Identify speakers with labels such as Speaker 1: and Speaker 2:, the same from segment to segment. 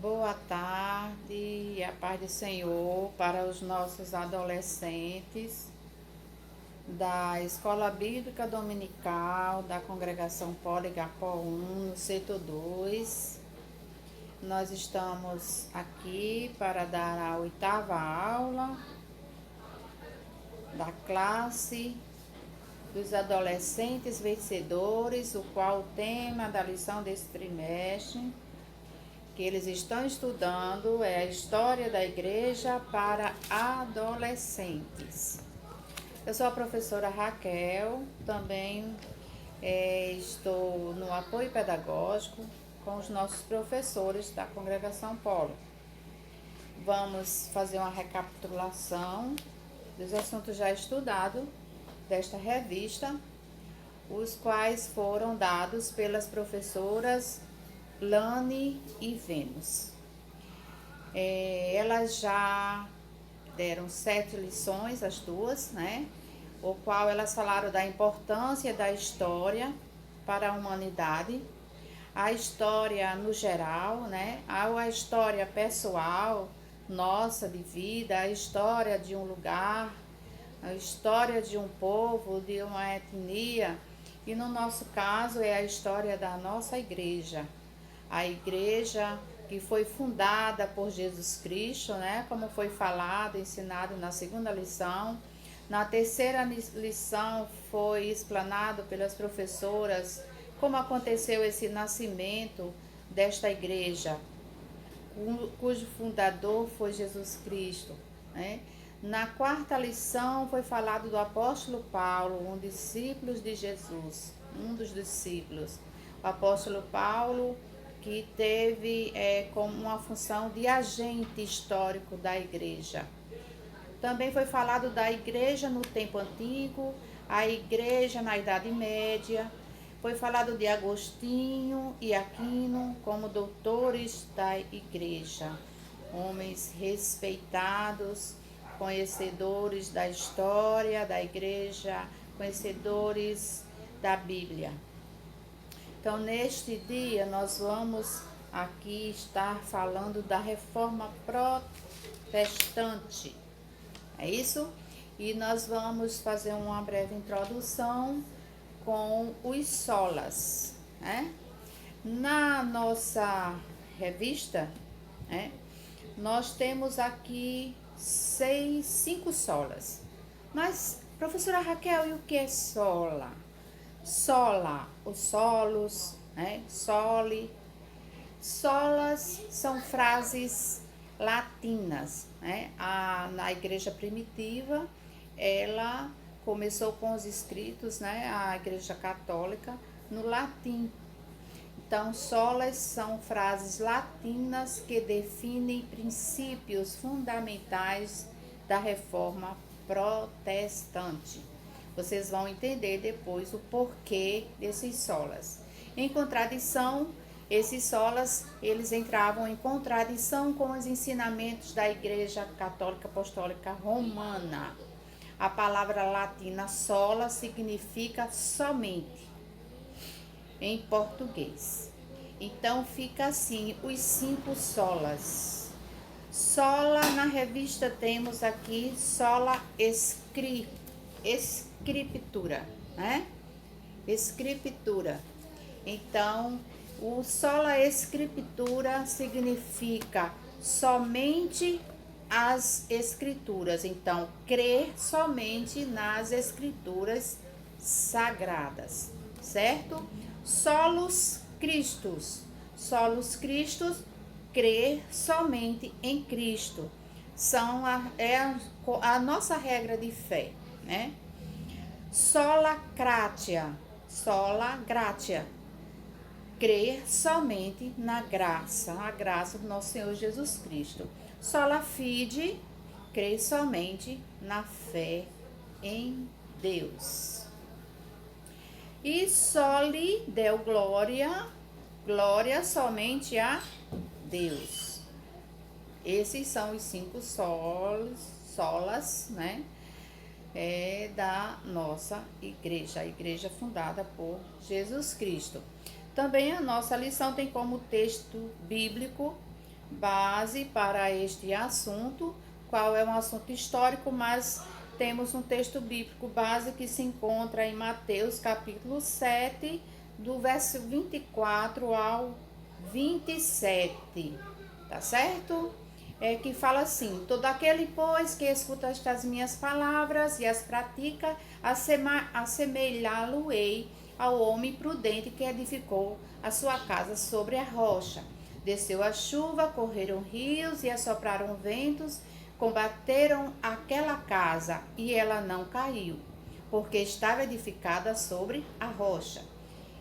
Speaker 1: Boa tarde e a paz do Senhor para os nossos adolescentes da Escola Bíblica Dominical da Congregação Poligapó 1, no setor 2. Nós estamos aqui para dar a 8ª aula da classe dos adolescentes vencedores, o qual o tema da lição desse trimestre que eles estão estudando é a história da igreja para adolescentes. Eu sou a professora Raquel, também estou no apoio pedagógico com os nossos professores da Congregação Polo. Vamos fazer uma recapitulação dos assuntos já estudados desta revista, os quais foram dados pelas professoras Lani e Vênus. Elas já deram 7 lições, as duas, né? O qual elas falaram da importância da história para a humanidade, a história no geral, né? A história pessoal, nossa, de vida, a história de um lugar, a história de um povo, de uma etnia, e no nosso caso é a história da nossa igreja. A igreja que foi fundada por Jesus Cristo, né? Como foi falado, ensinado na 2ª lição. Na 3ª lição foi explanado pelas professoras como aconteceu esse nascimento desta igreja, cujo fundador foi Jesus Cristo, né? Na 4ª lição foi falado do apóstolo Paulo, um discípulo de Jesus, um dos discípulos. O apóstolo Paulo, que teve como uma função de agente histórico da igreja. Também foi falado da igreja no tempo antigo, a igreja na Idade Média. Foi falado de Agostinho e Aquino como doutores da igreja, homens respeitados, conhecedores da história da igreja, conhecedores da Bíblia. Então, neste dia, nós vamos aqui estar falando da reforma protestante. É isso? E nós vamos fazer uma breve introdução com os solas, né? Na nossa revista, né, nós temos aqui 5 solas. Mas, professora Raquel, e o que é sola? Sola, os solos, né? Soli. Solas são frases latinas, né? Na igreja primitiva, ela começou com os escritos, né? A igreja católica, no latim. Então, solas são frases latinas que definem princípios fundamentais da reforma protestante. Vocês vão entender depois o porquê desses solas. Em contradição, esses solas, eles entravam em contradição com os ensinamentos da Igreja Católica Apostólica Romana. A palavra latina sola significa somente em português. Então fica assim, os 5 solas. Sola, na revista temos aqui sola escritura, né? Escritura. Então, o sola escritura significa somente as escrituras. Então, crer somente nas escrituras sagradas, certo? Solos Christus. Solos Christus, crer somente em Cristo. É a nossa regra de fé, né? Sola gratia, crer somente na graça, a graça do nosso Senhor Jesus Cristo. Sola fide, crer somente na fé em Deus. E soli deu glória, glória somente a Deus. Esses são os 5 solas, né? Da nossa igreja, a igreja fundada por Jesus Cristo. Também a nossa lição tem como texto bíblico base para este assunto, qual é um assunto histórico, mas temos um texto bíblico base que se encontra em Mateus capítulo 7, do verso 24 ao 27, tá certo? Que fala assim: todo aquele, pois, que escuta estas minhas palavras e as pratica, assemelhá-lo-ei ao homem prudente que edificou a sua casa sobre a rocha. Desceu a chuva, correram rios e assopraram ventos, combateram aquela casa, e ela não caiu, porque estava edificada sobre a rocha.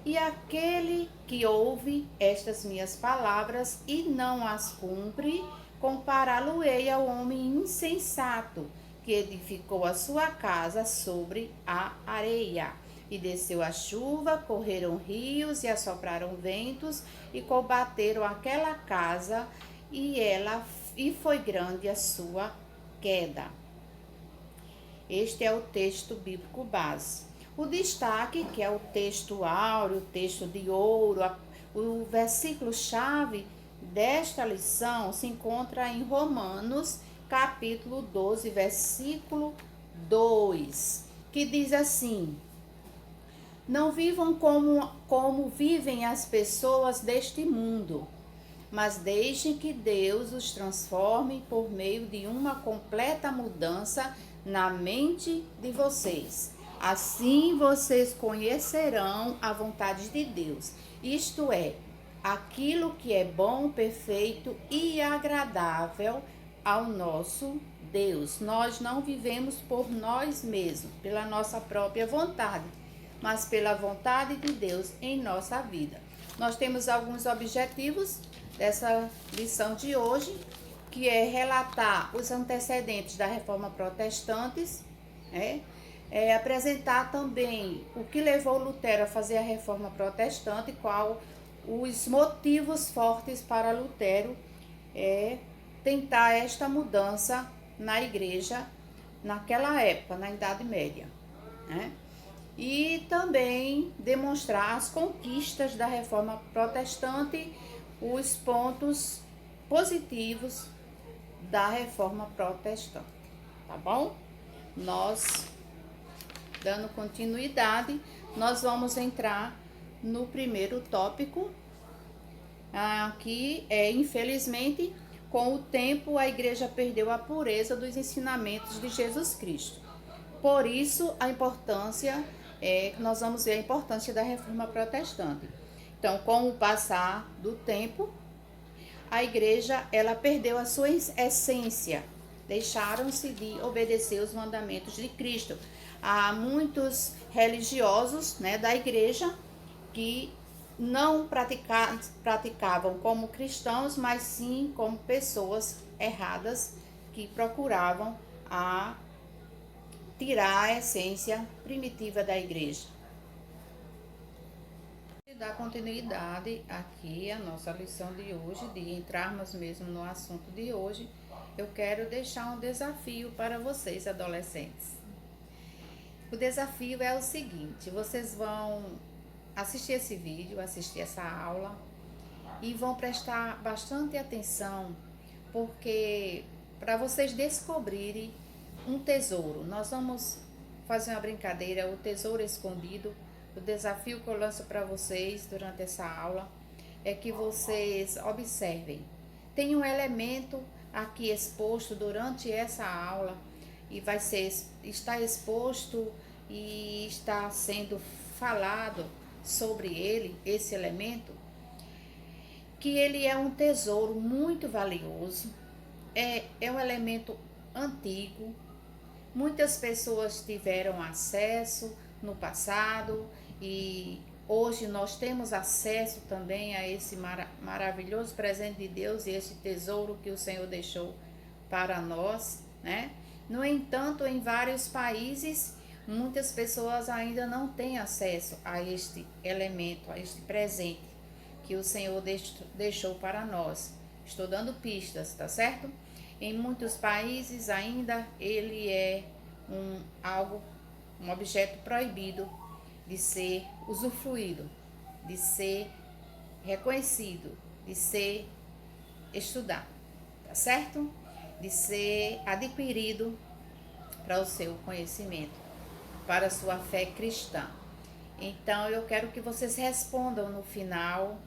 Speaker 1: E aquele que ouve estas minhas palavras e não as cumpre, compará-lo-ei ao homem insensato, que edificou a sua casa sobre a areia. E desceu a chuva, correram rios e assopraram ventos, e combateram aquela casa, e foi grande a sua queda. Este é o texto bíblico base. O destaque, que é o texto áureo, o texto de ouro, o versículo-chave desta lição se encontra em Romanos, capítulo 12, versículo 2, que diz assim: não vivam como vivem as pessoas deste mundo, mas deixem que Deus os transforme por meio de uma completa mudança na mente de vocês. Assim vocês conhecerão a vontade de Deus, isto é, aquilo que é bom, perfeito e agradável ao nosso Deus. Nós não vivemos por nós mesmos, pela nossa própria vontade, mas pela vontade de Deus em nossa vida. Nós temos alguns objetivos dessa lição de hoje, que é relatar os antecedentes da Reforma Protestante, apresentar também o que levou Lutero a fazer a Reforma Protestante, qual os motivos fortes para Lutero tentar esta mudança na igreja naquela época, na Idade Média, né? E também demonstrar as conquistas da Reforma Protestante, os pontos positivos da Reforma Protestante, tá bom? Nós, dando continuidade, nós vamos entrar no primeiro tópico, que é, infelizmente, com o tempo a igreja perdeu a pureza dos ensinamentos de Jesus Cristo. Por isso, a importância, nós vamos ver a importância da Reforma Protestante. Então, com o passar do tempo, a igreja, ela perdeu a sua essência, deixaram-se de obedecer os mandamentos de Cristo. Há muitos religiosos, da igreja que não praticavam como cristãos, mas sim como pessoas erradas que procuravam tirar a essência primitiva da igreja. Dar continuidade aqui à nossa lição de hoje, de entrarmos mesmo no assunto de hoje, eu quero deixar um desafio para vocês, adolescentes. O desafio é o seguinte: vocês vão assistir esse vídeo, assistir essa aula e vão prestar bastante atenção, porque para vocês descobrirem um tesouro, nós vamos fazer uma brincadeira, o tesouro escondido. O desafio que eu lanço para vocês durante essa aula é que vocês observem. Tem um elemento aqui exposto durante essa aula e está exposto e está sendo falado sobre ele, esse elemento, que ele é um tesouro muito valioso, é um elemento antigo. Muitas pessoas tiveram acesso no passado e hoje nós temos acesso também a esse maravilhoso presente de Deus e esse tesouro que o Senhor deixou para nós, né? No entanto, em vários países, muitas pessoas ainda não têm acesso a este elemento, a este presente que o Senhor deixou para nós. Estou dando pistas, tá certo? Em muitos países ainda ele é um objeto proibido de ser usufruído, de ser reconhecido, de ser estudar, tá certo? De ser adquirido para o seu conhecimento, para a sua fé cristã. Então eu quero que vocês respondam no final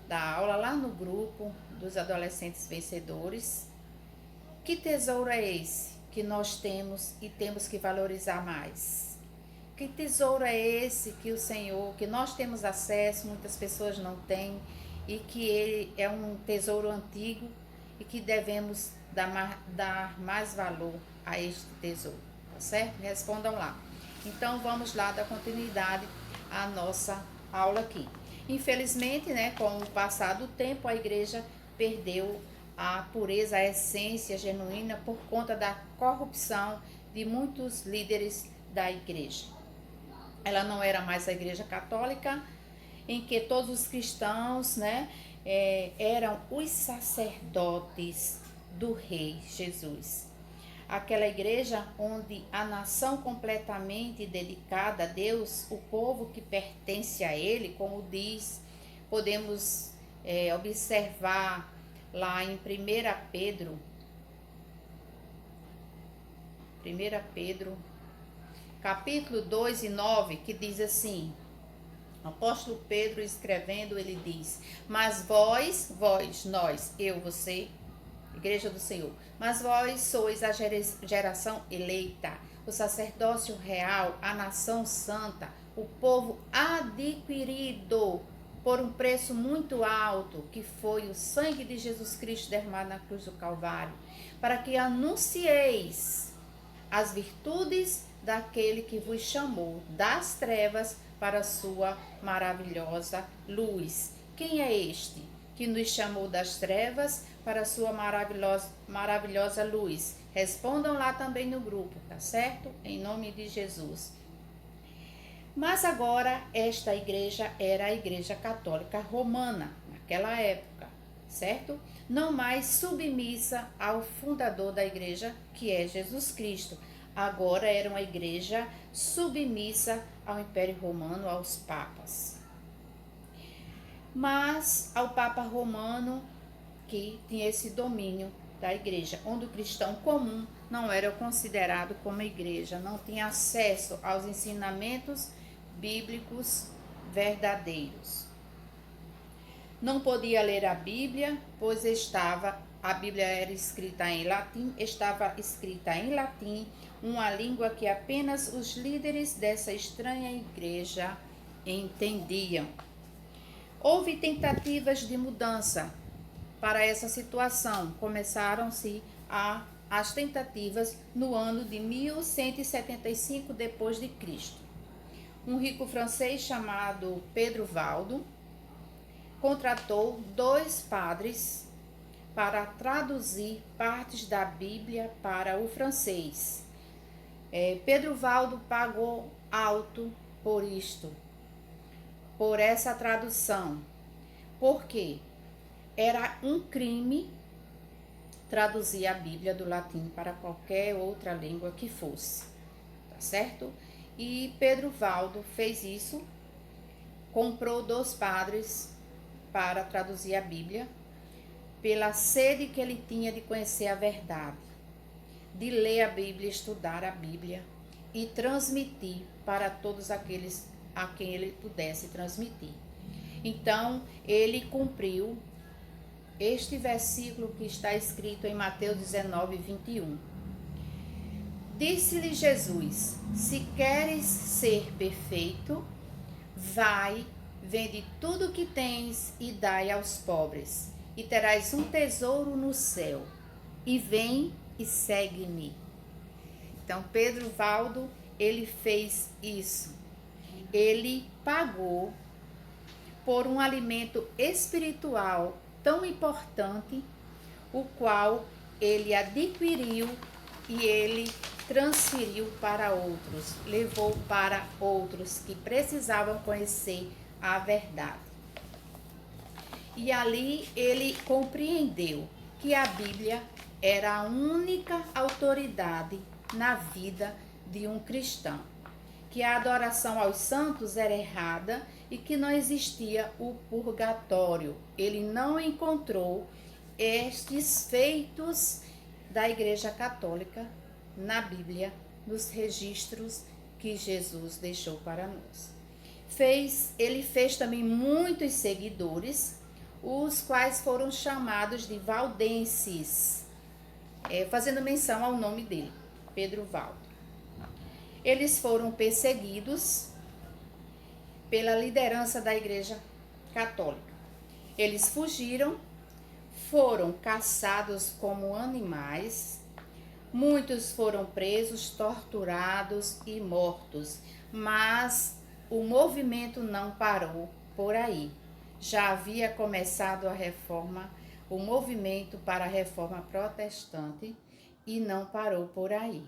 Speaker 1: da aula, lá no grupo dos adolescentes vencedores, que tesouro é esse que nós temos e temos que valorizar mais? Que tesouro é esse que o Senhor, que nós temos acesso, muitas pessoas não têm, e que ele é um tesouro antigo e que devemos dar mais valor a este tesouro, tá certo? Respondam lá. Então vamos lá dar continuidade à nossa aula aqui. Infelizmente, né, com o passar do tempo, a igreja perdeu a pureza, a essência genuína por conta da corrupção de muitos líderes da igreja. Ela não era mais a igreja católica, em que todos os cristãos, né, eram os sacerdotes do Rei Jesus. Aquela igreja onde a nação completamente dedicada a Deus, o povo que pertence a Ele, como diz, podemos observar lá em 1 Pedro, capítulo 2 e 9, que diz assim, o apóstolo Pedro escrevendo, ele diz, mas vós, nós, eu, você, igreja do Senhor, mas vós sois a geração eleita, o sacerdócio real, a nação santa, o povo adquirido por um preço muito alto, que foi o sangue de Jesus Cristo derramado na cruz do Calvário, para que anuncieis as virtudes daquele que vos chamou das trevas para a sua maravilhosa luz. Quem é este que nos chamou das trevas para a sua maravilhosa luz? Respondam lá também no grupo, tá certo? Em nome de Jesus. Mas agora esta igreja era a igreja católica romana, naquela época, certo? Não mais submissa ao fundador da igreja, que é Jesus Cristo. Agora era uma igreja submissa ao Império Romano, aos papas. Mas ao Papa Romano, que tinha esse domínio da igreja, onde o cristão comum não era considerado como igreja, não tinha acesso aos ensinamentos bíblicos verdadeiros. Não podia ler a Bíblia, pois a Bíblia era escrita em latim, estava escrita em latim, uma língua que apenas os líderes dessa estranha igreja entendiam. Houve tentativas de mudança para essa situação. Começaram-se as tentativas no ano de 1175 depois de Cristo. Um rico francês chamado Pedro Valdo contratou 2 padres para traduzir partes da Bíblia para o francês. Pedro Valdo pagou alto por isto, por essa tradução, porque era um crime traduzir a Bíblia do latim para qualquer outra língua que fosse, tá certo? E Pedro Valdo fez isso, comprou 2 padres para traduzir a Bíblia, pela sede que ele tinha de conhecer a verdade, de ler a Bíblia, estudar a Bíblia e transmitir para todos aqueles a quem ele pudesse transmitir. Então, ele cumpriu este versículo que está escrito em Mateus 19, 21. Disse-lhe Jesus, se queres ser perfeito, vai, vende tudo o que tens e dai aos pobres, e terás um tesouro no céu, e vem e segue-me. Então, Pedro Valdo, ele fez isso. Ele pagou por um alimento espiritual tão importante, o qual ele adquiriu e ele transferiu para outros, levou para outros que precisavam conhecer a verdade. E ali ele compreendeu que a Bíblia era a única autoridade na vida de um cristão, que a adoração aos santos era errada e que não existia o purgatório. Ele não encontrou estes feitos da Igreja Católica na Bíblia, nos registros que Jesus deixou para nós. Ele fez também muitos seguidores, os quais foram chamados de valdenses, fazendo menção ao nome dele, Pedro Valdo. Eles foram perseguidos pela liderança da Igreja Católica. Eles fugiram, foram caçados como animais, muitos foram presos, torturados e mortos, mas o movimento não parou por aí. Já havia começado o movimento para a reforma protestante e não parou por aí.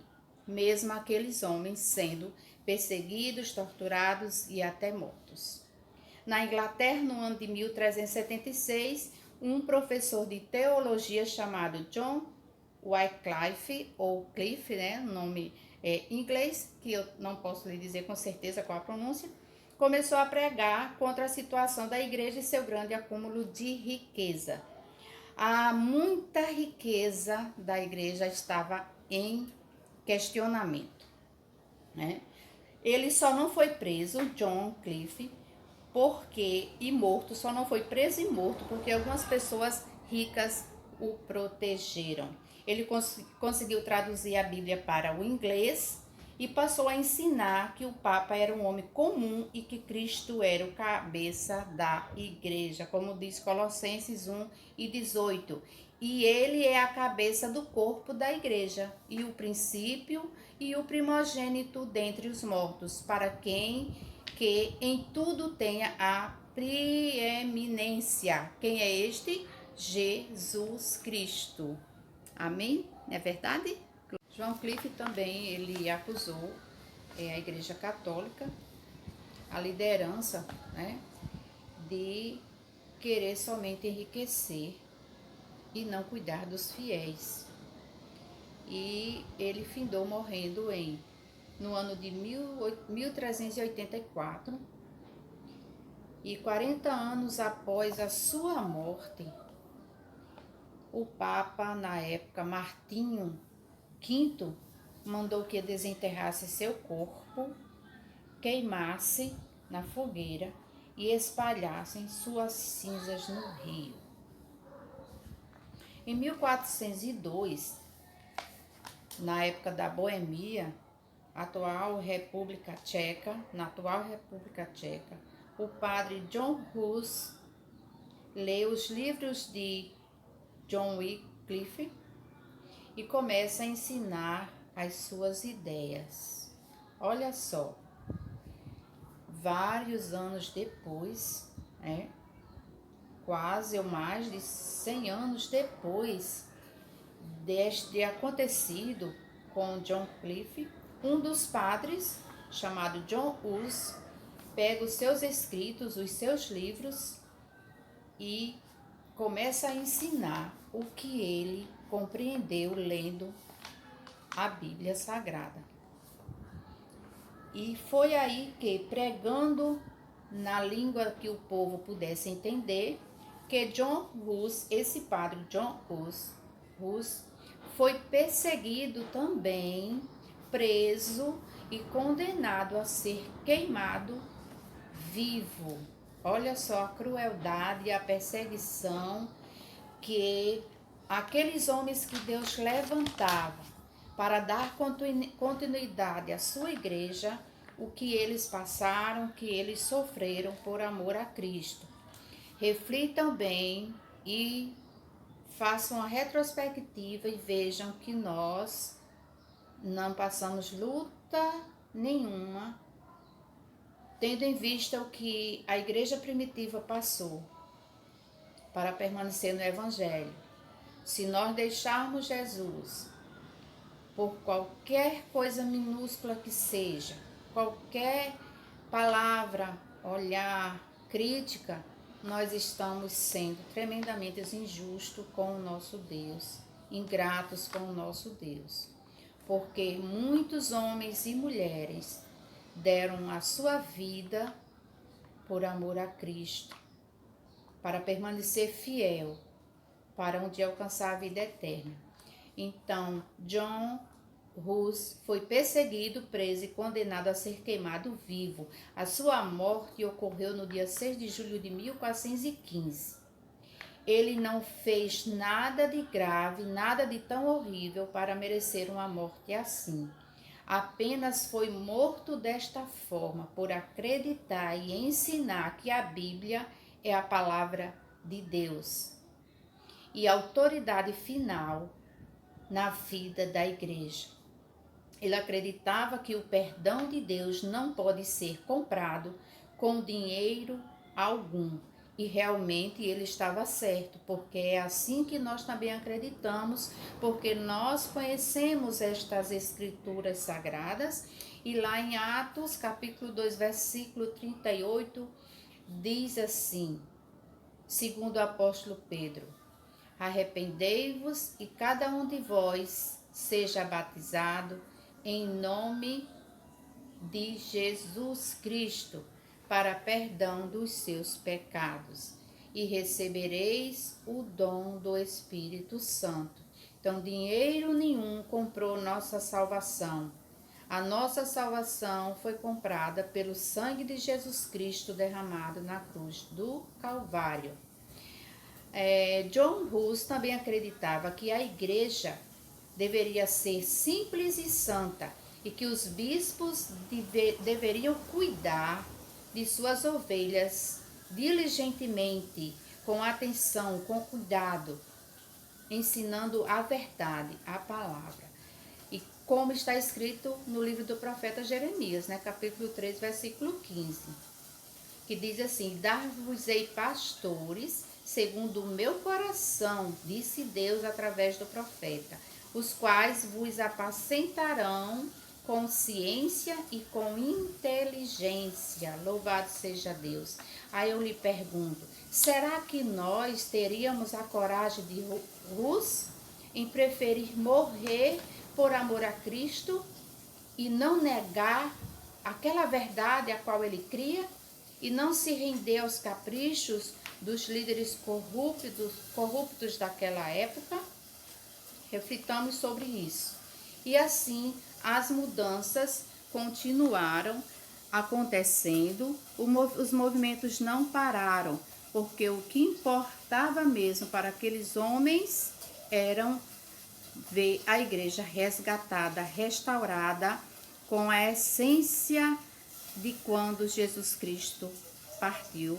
Speaker 1: Mesmo aqueles homens sendo perseguidos, torturados e até mortos. Na Inglaterra, no ano de 1376, um professor de teologia chamado John Wycliffe, ou Cliff, nome inglês, que eu não posso lhe dizer com certeza qual a pronúncia, começou a pregar contra a situação da igreja e seu grande acúmulo de riqueza. Muita riqueza da igreja estava em questionamento, Ele só não foi preso, John Cliff, só não foi preso e morto porque algumas pessoas ricas o protegeram. Ele conseguiu traduzir a Bíblia para o inglês e passou a ensinar que o Papa era um homem comum e que Cristo era o cabeça da igreja, como diz Colossenses 1:18. E ele é a cabeça do corpo da igreja, e o princípio e o primogênito dentre os mortos, para quem que em tudo tenha a preeminência. Quem é este? Jesus Cristo. Amém? Não é verdade? João Cliff também, ele acusou a Igreja Católica, a liderança, de querer somente enriquecer e não cuidar dos fiéis. E ele findou morrendo no ano de 1384, e 40 anos após a sua morte, o Papa, na época, Martinho V, mandou que desenterrasse seu corpo, queimasse na fogueira e espalhassem suas cinzas no rio. Em 1402, na época da Boêmia, na atual República Tcheca, o padre John Hus lê os livros de John Wycliffe e começa a ensinar as suas ideias. Olha só, vários anos depois, quase ou mais de 100 anos depois deste acontecido com John Cliff, um dos padres, chamado John Hus, pega os seus escritos, os seus livros, e começa a ensinar o que ele compreendeu lendo a Bíblia Sagrada. E foi aí que, pregando na língua que o povo pudesse entender, que John Hus, esse padre John Hus, foi perseguido também, preso e condenado a ser queimado vivo. Olha só a crueldade e a perseguição que aqueles homens que Deus levantava para dar continuidade à sua igreja, o que eles passaram, que eles sofreram por amor a Cristo. Reflitam bem e façam uma retrospectiva e vejam que nós não passamos luta nenhuma, tendo em vista o que a igreja primitiva passou para permanecer no Evangelho. Se nós deixarmos Jesus, por qualquer coisa minúscula que seja, qualquer palavra, olhar, crítica, nós estamos sendo tremendamente injustos com o nosso Deus, ingratos com o nosso Deus. Porque muitos homens e mulheres deram a sua vida por amor a Cristo, para permanecer fiel para um dia alcançar a vida eterna. Então, John Hus foi perseguido, preso e condenado a ser queimado vivo. A sua morte ocorreu no dia 6 de julho de 1415. Ele não fez nada de grave, nada de tão horrível para merecer uma morte assim. Apenas foi morto desta forma por acreditar e ensinar que a Bíblia é a palavra de Deus e a autoridade final na vida da igreja. Ele acreditava que o perdão de Deus não pode ser comprado com dinheiro algum. E realmente ele estava certo, porque é assim que nós também acreditamos, porque nós conhecemos estas escrituras sagradas. E lá em Atos, capítulo 2, versículo 38, diz assim, segundo o apóstolo Pedro: arrependei-vos e cada um de vós seja batizado em nome de Jesus Cristo para perdão dos seus pecados e recebereis o dom do Espírito Santo. Então, dinheiro nenhum comprou nossa salvação. A nossa salvação foi comprada pelo sangue de Jesus Cristo derramado na cruz do Calvário. John Hus também acreditava que a igreja deveria ser simples e santa e que os bispos deveriam cuidar de suas ovelhas diligentemente, com atenção, com cuidado, ensinando a verdade, a palavra. E como está escrito no livro do profeta Jeremias, capítulo 3, versículo 15, que diz assim: dar-vos-ei pastores segundo o meu coração, disse Deus através do profeta, os quais vos apacentarão com ciência e com inteligência. Louvado seja Deus. Aí eu lhe pergunto, será que nós teríamos a coragem de Hus em preferir morrer por amor a Cristo e não negar aquela verdade a qual ele cria e não se render aos caprichos dos líderes corruptos daquela época? Reflitamos sobre isso. E assim as mudanças continuaram acontecendo, os movimentos não pararam, porque o que importava mesmo para aqueles homens eram ver a igreja resgatada, restaurada, com a essência de quando Jesus Cristo partiu,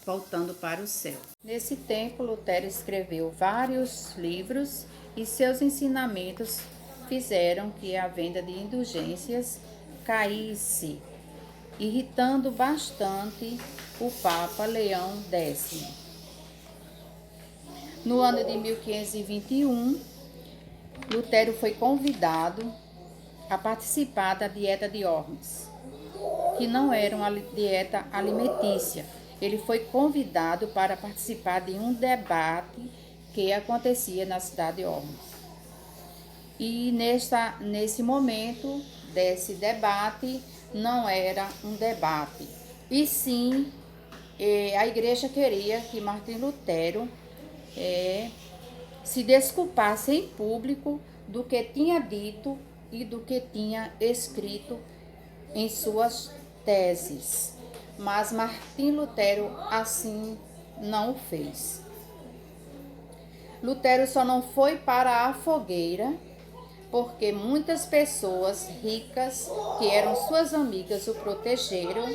Speaker 1: voltando para o céu. Nesse tempo, Lutero escreveu vários livros e seus ensinamentos fizeram que a venda de indulgências caísse, irritando bastante o Papa Leão X. No ano de 1521, Lutero foi convidado a participar da dieta de Worms, que não era uma dieta alimentícia. Ele foi convidado para participar de um debate que acontecia na cidade de Worms. E nesse momento desse debate, não era um debate, e sim a igreja queria que Martim Lutero se desculpasse em público do que tinha dito e do que tinha escrito em suas teses. Mas Martim Lutero assim não o fez. Lutero só não foi para a fogueira porque muitas pessoas ricas, que eram suas amigas, o protegeram,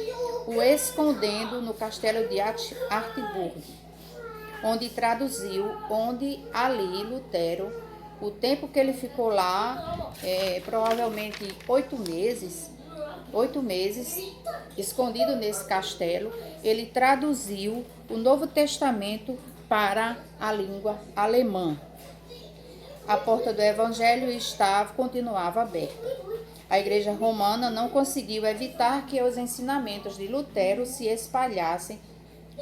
Speaker 1: o escondendo no castelo de Artburg, onde ali Lutero, o tempo que ele ficou lá, provavelmente 8 meses, escondido nesse castelo, ele traduziu o Novo Testamento para a língua alemã. A porta do evangelho continuava aberta. A igreja romana não conseguiu evitar que os ensinamentos de Lutero se espalhassem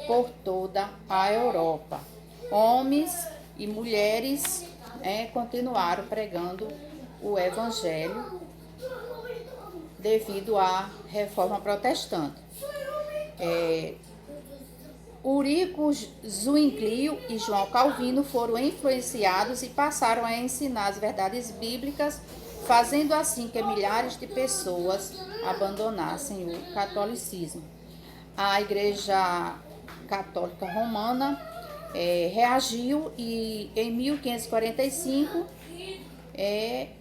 Speaker 1: por toda a Europa. Homens e mulheres continuaram pregando o evangelho devido à reforma protestante. Eurico Zwinglio e João Calvino foram influenciados e passaram a ensinar as verdades bíblicas, fazendo assim que milhares de pessoas abandonassem o catolicismo. A Igreja Católica Romana reagiu e em 1545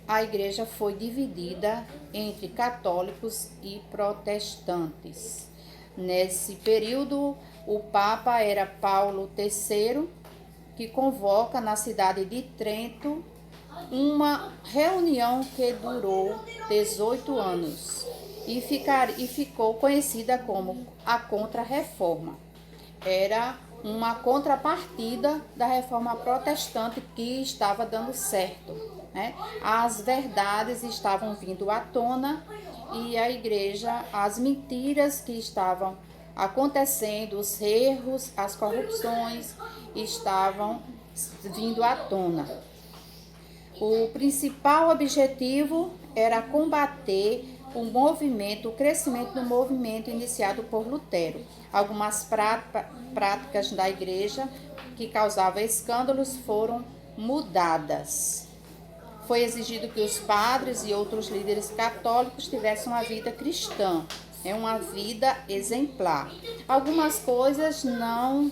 Speaker 1: a igreja foi dividida entre católicos e protestantes. Nesse período, o Papa era Paulo III, que convoca na cidade de Trento uma reunião que durou 18 anos e ficou conhecida como a Contra-Reforma. Era uma contrapartida da reforma protestante que estava dando certo, né? As verdades estavam vindo à tona e a igreja, as mentiras que estavam acontecendo, os erros, as corrupções estavam vindo à tona. O principal objetivo era combater o crescimento do movimento iniciado por Lutero. Algumas práticas da igreja que causavam escândalos foram mudadas. Foi exigido que os padres e outros líderes católicos tivessem uma vida cristã, uma vida exemplar. Algumas coisas não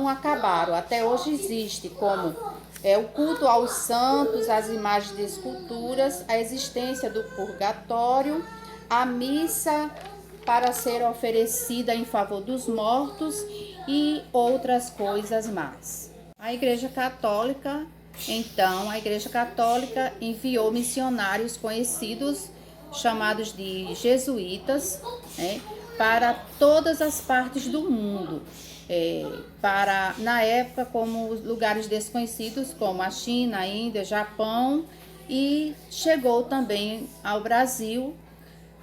Speaker 1: acabaram, até hoje existe, como o culto aos santos, as imagens de esculturas, a existência do purgatório, a missa para ser oferecida em favor dos mortos e outras coisas mais. A Igreja Católica enviou missionários conhecidos, chamados de jesuítas, para todas as partes do mundo. Na época, como lugares desconhecidos, como a China, a Índia, Japão, e chegou também ao Brasil,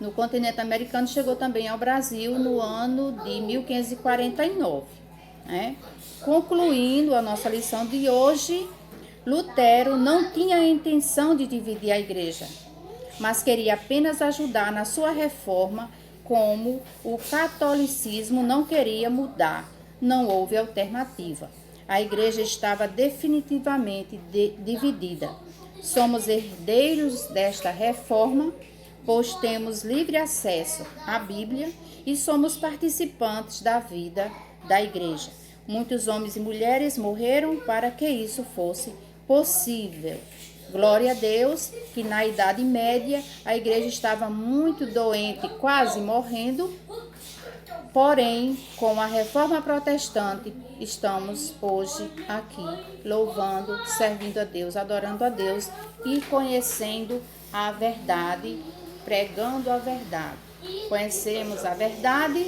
Speaker 1: no continente americano, chegou também ao Brasil no ano de 1549. Concluindo a nossa lição de hoje, Lutero não tinha a intenção de dividir a igreja, mas queria apenas ajudar na sua reforma, como o catolicismo não queria mudar. Não houve alternativa. A igreja estava definitivamente dividida. Somos herdeiros desta reforma, pois temos livre acesso à Bíblia e somos participantes da vida da igreja. Muitos homens e mulheres morreram para que isso fosse possível. Glória a Deus que na Idade Média a igreja estava muito doente, quase morrendo. Porém, com a reforma protestante, estamos hoje aqui louvando, servindo a Deus, adorando a Deus e conhecendo a verdade, pregando a verdade. Conhecemos a verdade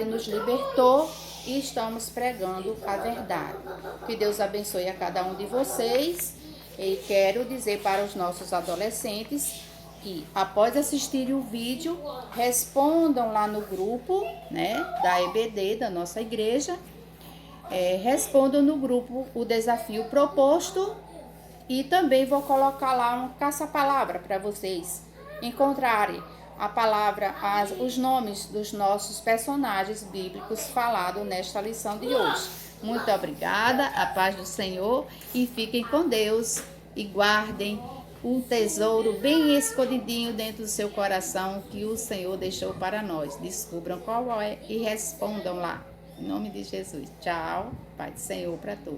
Speaker 1: nos libertou e estamos pregando a verdade. Que Deus abençoe a cada um de vocês. E quero dizer para os nossos adolescentes que, após assistirem o vídeo, respondam lá no grupo, da EBD, da nossa igreja, respondam no grupo o desafio proposto e também vou colocar lá um caça-palavra para vocês encontrarem a palavra, os nomes dos nossos personagens bíblicos falados nesta lição de hoje. Muito obrigada, a paz do Senhor e fiquem com Deus e guardem um tesouro bem escondidinho dentro do seu coração que o Senhor deixou para nós. Descubram qual é e respondam lá. Em nome de Jesus. Tchau. Paz do Senhor para todos.